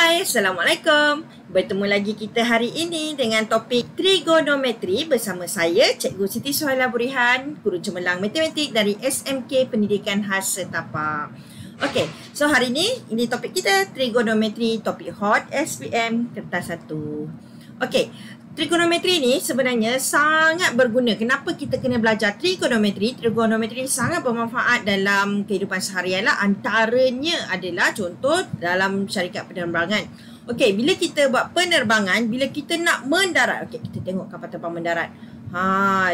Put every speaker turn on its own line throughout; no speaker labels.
Hai, Assalamualaikum. Bertemu lagi kita hari ini dengan topik trigonometri bersama saya, Cikgu Siti Suhaila Burihan, Guru Cemerlang Matematik dari SMK Pendidikan Khas Setapak. Okey, so hari ini topik kita trigonometri, topik hot SPM kertas 1. Okey, trigonometri ni sebenarnya sangat berguna. Kenapa kita kena belajar trigonometri? Trigonometri sangat bermanfaat dalam kehidupan seharian lah. Antaranya adalah contoh dalam syarikat penerbangan. Okey, bila kita buat penerbangan, bila kita nak mendarat. Okey, kita tengok kapal terbang mendarat.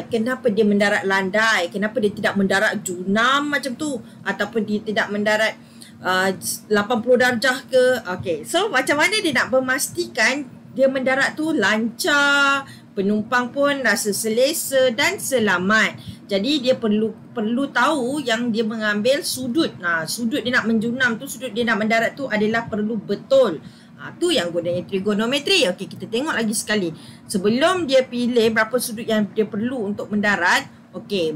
Kenapa dia mendarat landai? Kenapa dia tidak mendarat junam macam tu? Ataupun dia tidak mendarat 80 darjah ke? Okey, so macam mana dia nak memastikan dia mendarat tu lancar, penumpang pun rasa selesa dan selamat. Jadi dia perlu tahu yang dia mengambil sudut. Sudut dia nak menjunam tu, sudut dia nak mendarat tu adalah perlu betul. Tu yang gunanya trigonometri. Okey, kita tengok lagi sekali. Sebelum dia pilih berapa sudut yang dia perlu untuk mendarat, okey,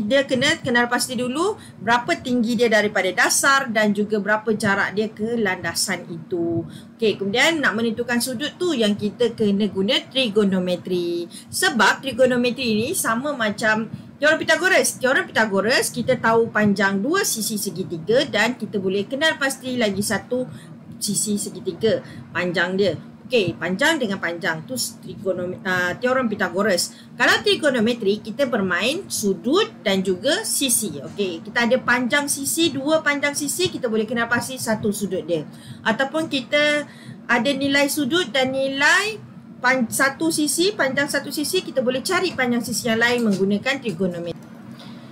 dia kena kenal pasti dulu berapa tinggi dia daripada dasar dan juga berapa jarak dia ke landasan itu. Okey, kemudian nak menentukan sudut tu yang kita kena guna trigonometri. Sebab trigonometri ni sama macam teorem Pythagoras. Teorem Pythagoras kita tahu panjang dua sisi segitiga dan kita boleh kenal pasti lagi satu sisi segitiga, panjang dia. Okey, panjang dengan panjang tu teorem Pythagoras. Kalau trigonometri kita bermain sudut dan juga sisi. Okey, kita ada panjang sisi, dua panjang sisi, kita boleh kenal pasti satu sudut dia. Ataupun kita ada nilai sudut dan nilai satu sisi, panjang satu sisi, kita boleh cari panjang sisi yang lain menggunakan trigonometri.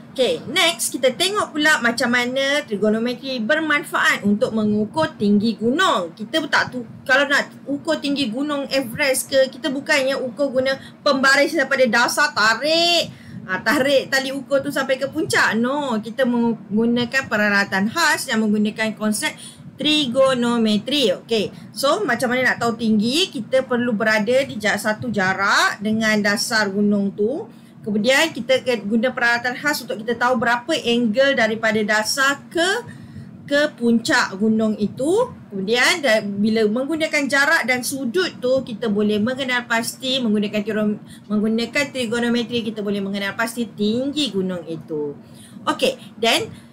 Okay, next kita tengok pula macam mana trigonometri bermanfaat untuk mengukur tinggi gunung. Kita tak tu kalau nak ukur tinggi gunung Everest ke, kita bukannya ukur guna pembaris daripada dasar tarik tali ukur tu sampai ke puncak. No, kita menggunakan peralatan khas yang menggunakan konsep trigonometri. Okey, so macam mana nak tahu tinggi? Kita perlu berada di satu jarak dengan dasar gunung tu. Kemudian kita guna peralatan khas untuk kita tahu berapa angle daripada dasar ke puncak gunung itu. Kemudian bila menggunakan jarak dan sudut tu, kita boleh mengenal pasti menggunakan trigonometri, kita boleh mengenal pasti tinggi gunung itu. Okey, dan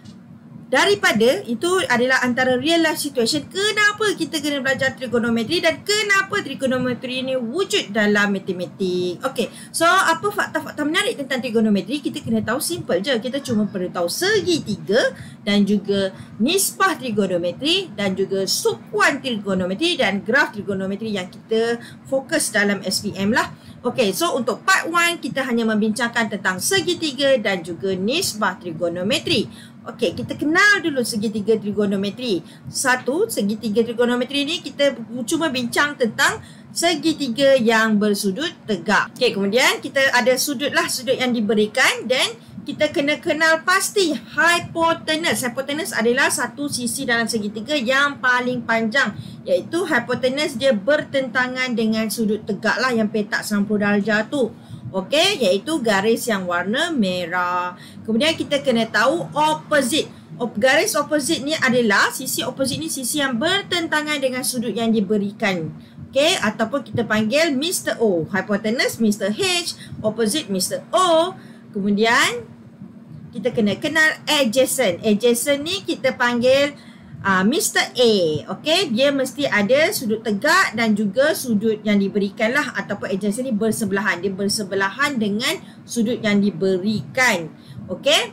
daripada itu adalah antara real life situation kenapa kita kena belajar trigonometri dan kenapa trigonometri ini wujud dalam matematik. Okey, so apa fakta-fakta menarik tentang trigonometri? Kita kena tahu simple je. Kita cuma perlu tahu segitiga dan juga nisbah trigonometri dan juga sukuan trigonometri dan graf trigonometri yang kita fokus dalam SPM lah. Okey, so untuk part 1 kita hanya membincangkan tentang segitiga dan juga nisbah trigonometri. Okey, kita kenal dulu segitiga trigonometri. Segitiga trigonometri ni kita cuma bincang tentang segitiga yang bersudut tegak. Okey, kemudian kita ada sudut yang diberikan dan kita kena kenal pasti hipotenus. Hipotenus adalah satu sisi dalam segitiga yang paling panjang, iaitu hipotenus dia bertentangan dengan sudut tegak lah yang petak 90 darjah tu. Okey, iaitu garis yang warna merah. Kemudian kita kena tahu opposite. Garis opposite ni adalah sisi opposite ni sisi yang bertentangan dengan sudut yang diberikan. Okey, ataupun kita panggil Mr. O. Hipotenus Mr. H, opposite Mr. O. Kemudian kita kena kenal adjacent. Adjacent ni kita panggil Mr. A. Okey, dia mesti ada sudut tegak dan juga sudut yang diberikan lah, ataupun adjacent ni bersebelahan. Dia bersebelahan dengan sudut yang diberikan. Okey,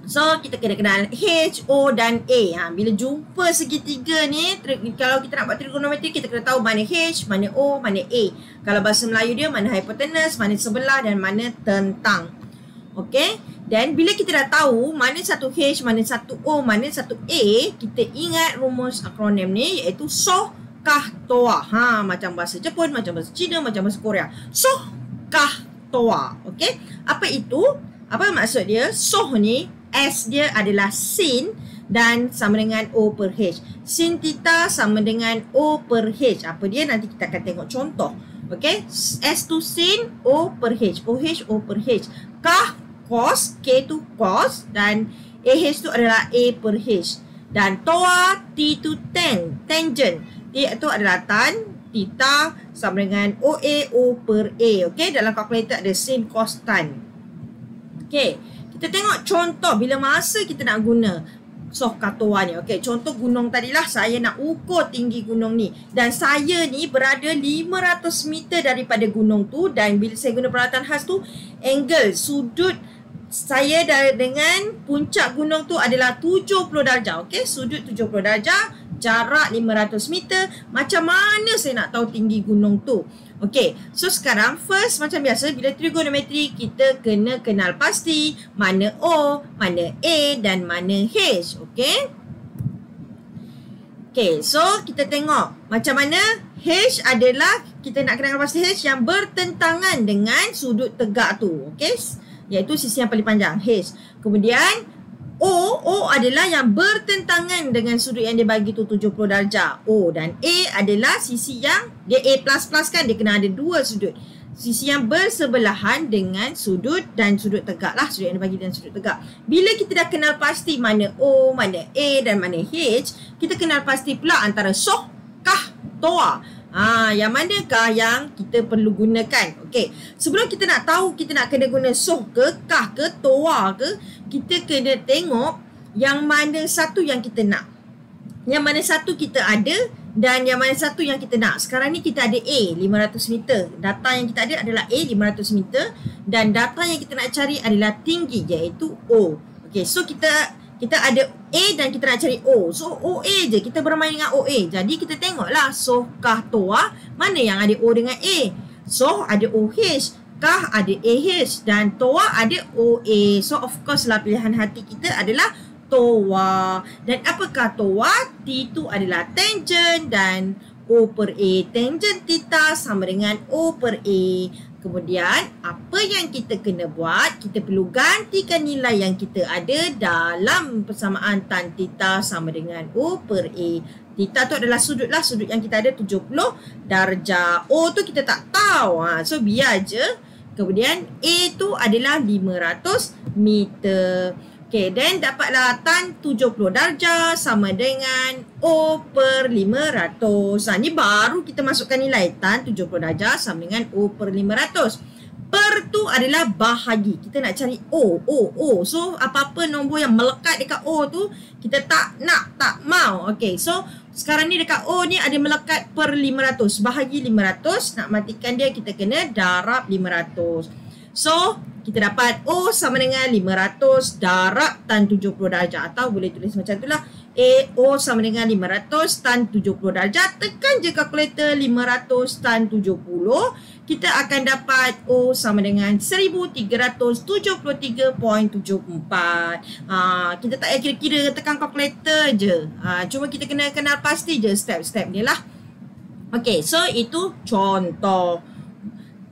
so kita kena kenal H, O dan A. Bila jumpa segitiga ni, kalau kita nak buat trigonometri, kita kena tahu mana H, mana O, mana A. Kalau bahasa Melayu dia mana hipotenus, mana sebelah dan mana tentang. Okey, dan bila kita dah tahu mana satu H, mana satu O, mana satu A, kita ingat rumus akronim ni iaitu SOH, KAH, TOA. Macam bahasa Jepun, macam bahasa Cina, macam bahasa Korea. SOH, KAH, TOA. Okey, apa itu? Apa maksud dia? SOH ni S dia adalah sin dan sama dengan O per H. Sin theta sama dengan O per H. Apa dia? Nanti kita akan tengok contoh. Okey, S tu sin, O per H. OH, O per H. KAH, cos, K tu cos dan AH tu adalah A per H. Dan TOA, T tu tangent. iaitu adalah tan theta sama dengan OA O per A. Okey, dalam kalkulator ada sin cos tan. Okey, kita tengok contoh bila masa kita nak guna soh katoa ni. Okey, contoh gunung tadilah, saya nak ukur tinggi gunung ni dan saya ni berada 500 meter daripada gunung tu, dan bila saya guna peralatan khas tu, angle sudut saya dengan puncak gunung tu adalah 70 darjah. Okey, sudut 70 darjah, jarak 500 meter. Macam mana saya nak tahu tinggi gunung tu? Okey, so sekarang first macam biasa bila trigonometri kita kena kenal pasti mana O, mana A dan mana H. Okey. Okey, so kita tengok macam mana H adalah, kita nak kenal pasti H yang bertentangan dengan sudut tegak tu. Okey, iaitu sisi yang paling panjang H. Kemudian O adalah yang bertentangan dengan sudut yang dia bagi tu 70 darjah. O dan A adalah sisi yang dia A++ kan, dia kena ada dua sudut. Sisi yang bersebelahan dengan sudut dan sudut tegak lah, sudut yang dia bagi dan sudut tegak. Bila kita dah kenal pasti mana O, mana A dan mana H, kita kenal pasti pula antara soh, kah, toa. Yang manakah yang kita perlu gunakan? Okey, sebelum kita nak tahu kita nak kena guna soh ke, kah ke, toa ke, kita kena tengok yang mana satu yang kita nak. Yang mana satu kita ada dan yang mana satu yang kita nak. Sekarang ni kita ada A 500 meter. Data yang kita ada adalah A 500 meter dan data yang kita nak cari adalah tinggi, iaitu O. Okey, so kita ada A dan kita nak cari O. So OA je, kita bermain dengan OA. Jadi kita tengoklah soh, kah, toa, mana yang ada O dengan A. Soh ada OH, kah ada AH dan toa ada OA. So of course lah pilihan hati kita adalah toa. Dan apakah toa? T itu adalah tangent dan O per A. Tangent theta sama dengan O per A. Kemudian apa yang kita kena buat? Kita perlu gantikan nilai yang kita ada dalam persamaan tan theta sama dengan O per A. Theta tu adalah sudut lah, sudut yang kita ada 70 darjah. O tu kita tak tahu. So biar je. Kemudian A tu adalah 500 meter. Okay, then dapatlah tan 70 darjah sama dengan O per 500. Ni baru kita masukkan nilai tan 70 darjah sama dengan O per 500. Per tu adalah bahagi. Kita nak cari O. So apa-apa nombor yang melekat dekat O tu kita tak nak, tak mau. Okay, so sekarang ni dekat O ni ada melekat per 500. Bahagi 500, nak matikan dia kita kena darab 500. So kita dapat O sama dengan 500 darab tan 70 darjah. Atau boleh tulis macam tu lah. O sama dengan 500 tan 70 darjah. Tekan je kalkulator 500 tan 70. Kita akan dapat O sama dengan 1373.74. Kita tak payah kira-kira, tekan kalkulator je. Cuma kita kena kenal pasti je step-step ni lah. Okay, so itu contoh.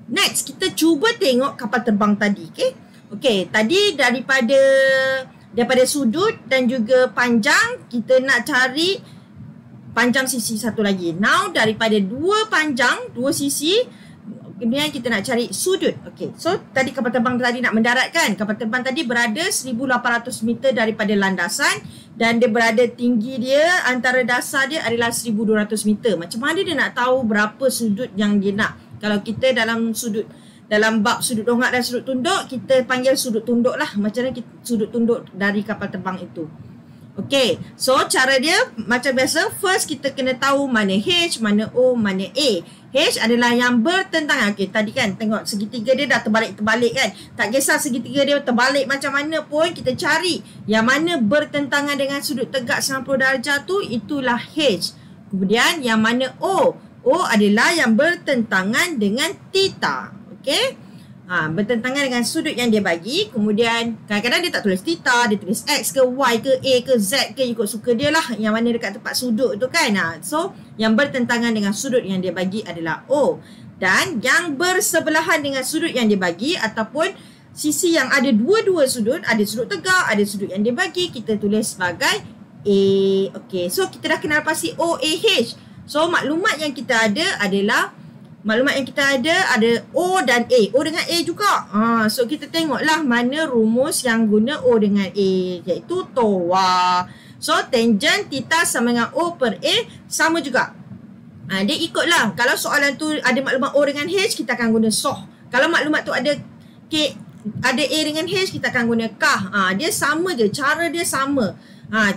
Next, kita cuba tengok kapal terbang tadi. Okay, tadi daripada sudut dan juga panjang, kita nak cari panjang sisi satu lagi. Now, daripada dua panjang, dua sisi, kemudian kita nak cari sudut. Okay, so tadi kapal terbang tadi nak mendarat kan. Kapal terbang tadi berada 1800 meter daripada landasan dan dia berada tinggi dia antara dasar dia adalah 1200 meter. Macam mana dia nak tahu berapa sudut yang dia nak? Kalau kita dalam bab sudut dongak dan sudut tunduk, kita panggil sudut tunduk lah. Macam mana sudut tunduk dari kapal terbang itu. Okay, so cara dia macam biasa. First kita kena tahu mana H, mana O, mana A. H adalah yang bertentangan. Okay, tadi kan tengok segitiga dia dah terbalik-terbalik kan. Tak kisah segitiga dia terbalik macam mana pun, kita cari yang mana bertentangan dengan sudut tegak 90 darjah tu, itulah H. Kemudian yang mana O? O adalah yang bertentangan dengan theta. Okey. Bertentangan dengan sudut yang dia bagi. Kemudian kadang-kadang dia tak tulis theta, dia tulis X ke Y ke A ke Z ke, ikut suka dia lah. Yang mana dekat tempat sudut tu kan. So yang bertentangan dengan sudut yang dia bagi adalah O. Dan yang bersebelahan dengan sudut yang dia bagi ataupun sisi yang ada dua-dua sudut, ada sudut tegak, ada sudut yang dia bagi, kita tulis sebagai A. Okey. So kita dah kenal pasti O, A, H. So maklumat yang kita ada adalah ada O dan A. O dengan A juga. So kita tengoklah mana rumus yang guna O dengan A, iaitu TOA. So tangent theta sama dengan O per A sama juga. Dia ikutlah. Kalau soalan tu ada maklumat O dengan H, kita akan guna SOH. Kalau maklumat tu ada ada A dengan H, kita akan guna KAH. Dia sama je, cara dia sama.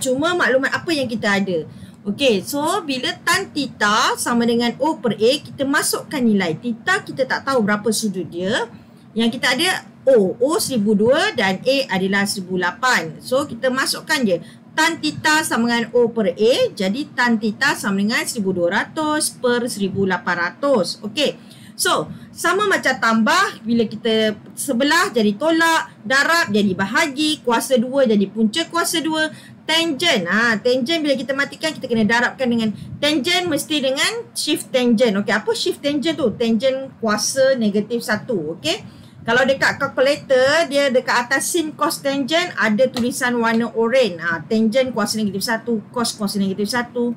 Cuma maklumat apa yang kita ada. Okey, so bila tan theta sama dengan O per A, kita masukkan nilai. Theta kita tak tahu berapa sudut dia. Yang kita ada O 1002 dan A adalah 1008. So kita masukkan je. Tan theta sama dengan O per A. Jadi tan theta sama dengan 1200 per 1800. Okey. So, sama macam tambah. Bila kita sebelah jadi tolak. Darab jadi bahagi. Kuasa 2 jadi punca kuasa 2. Tangent. Tangent bila kita matikan, kita kena darabkan dengan tangent mesti dengan shift tangent. Okey, apa shift tangent tu? Tangent kuasa negatif 1. Okey. Kalau dekat kalkulator, dia dekat atas sin cos tangent ada tulisan warna oranye. Tangent kuasa negatif 1, cos kuasa negatif 1.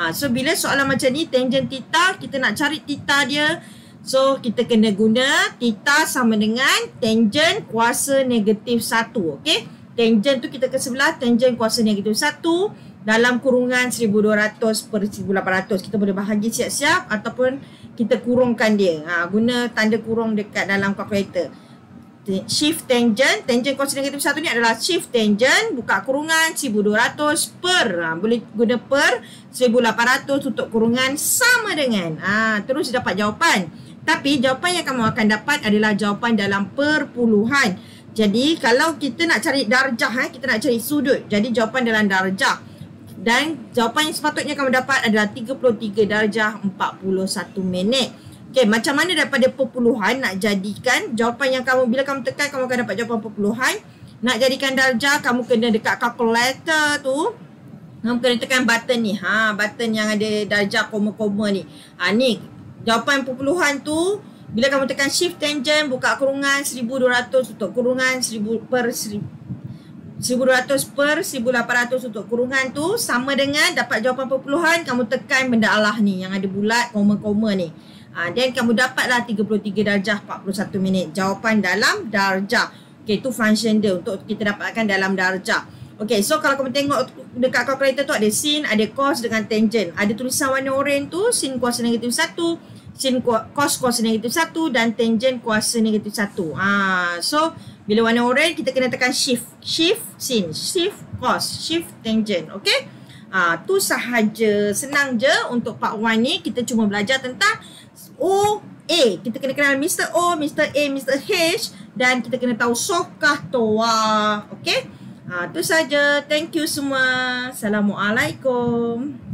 So bila soalan macam ni, tangent theta, kita nak cari theta dia. So kita kena guna theta sama dengan tangent kuasa negatif 1. Okey. Tangent tu kita ke sebelah, tangent kuasa negatif 1 dalam kurungan 1200 per 1800. Kita boleh bahagi siap-siap ataupun kita kurungkan dia. Guna tanda kurung dekat dalam kalkulator. Shift tangent, tangent kuasa negatif 1 ni adalah shift tangent, buka kurungan 1200 per, boleh guna per 1800 tutup kurungan sama dengan. Terus dapat jawapan. Tapi jawapan yang kamu akan dapat adalah jawapan dalam perpuluhan. Jadi kalau kita nak cari darjah, kita nak cari sudut. Jadi jawapan dalam darjah. Dan jawapan yang sepatutnya kamu dapat adalah 33 darjah 41 minit. Okey, macam mana daripada perpuluhan nak jadikan jawapan yang kamu, bila kamu tekan kamu akan dapat jawapan perpuluhan. Nak jadikan darjah, kamu kena dekat kalkulator tu. Kamu kena tekan button ni. Button yang ada darjah koma-koma ni. Ni jawapan perpuluhan tu. Bila kamu tekan shift tangent, buka kurungan 1200 tutup kurungan 1200 per 1800 tutup kurungan tu sama dengan dapat jawapan perpuluhan. Kamu tekan benda Allah ni yang ada bulat koma-koma ni. Dan kamu dapatlah 33 darjah 41 minit. Jawapan dalam darjah. Okey, tu function dia untuk kita dapatkan dalam darjah. Okey, so kalau kamu tengok dekat kalkulator tu ada sin, ada cos dengan tangent. Ada tulisan warna oranye tu, sin kuasa negatif 1. Sin cos kuasa negatif 1 dan tangent kuasa negatif 1. So bila warna oranye kita kena tekan shift. Shift sin, shift cos, shift tangent. Okey? Tu sahaja. Senang je untuk part 1 ni. Kita cuma belajar tentang O, A. Kita kena kenal Mr. O, Mr. A, Mr. H. Dan kita kena tahu sokah toa. Okey? Tu saja. Thank you semua. Assalamualaikum.